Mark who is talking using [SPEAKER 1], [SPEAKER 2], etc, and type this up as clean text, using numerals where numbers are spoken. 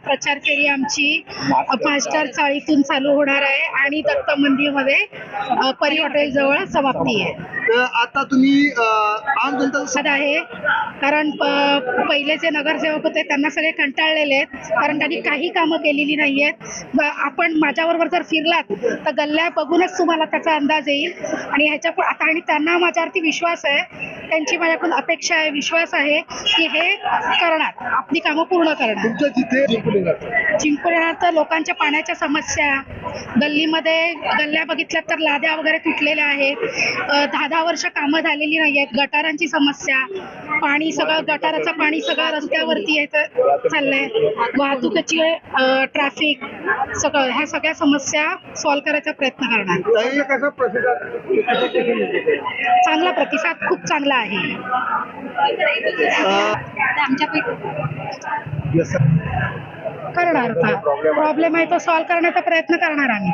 [SPEAKER 1] प्रचार फेरी आमची मास्टर चाळीतून चालू होणार आहे आणि दत्त मंदिरमध्ये परी हॉटेल जवळ समाप्ती आहे.
[SPEAKER 2] आता तुम्ही आम जनता
[SPEAKER 1] साध आहे कारण पहिले जे नगरसेवक होते त्यांना सगळे कंटाळलेले आहेत कारण त्यांनी काही कामं केलेली नाही आहेत. आपण माझ्याबरोबर जर फिरलात तर गल्ल्या बघूनच तुम्हाला त्याचा अंदाज येईल आणि ह्याच्या आता आणि त्यांना माझ्यावरती विश्वास आहे, त्यांची माझ्याकडून अपेक्षा आहे, विश्वास आहे की हे करणार, आपली कामं पूर्ण करणार.
[SPEAKER 2] तुमच्या जिथे
[SPEAKER 1] जिंकून येणार तर लोकांच्या पाण्याच्या समस्या, गल्लीमध्ये गल्ल्या बघितल्यात तर लाद्या वगैरे तुटलेल्या आहेत, 10-10 वर्ष कामं झालेली नाही आहेत, गटारांची समस्या, पाणी सगळं गटाराचं पाणी सगळं रस्त्यावरती येतं चाललंय, वाहतुकीची ट्रॅफिक सगळं ह्या सगळ्या समस्या सॉल्व्ह करायचा प्रयत्न करणार. चांगला प्रतिसाद खूप चांगला आहे. करणार प्रॉब्लेम आहे तो सॉल्व्ह करण्याचा प्रयत्न करणार आम्ही.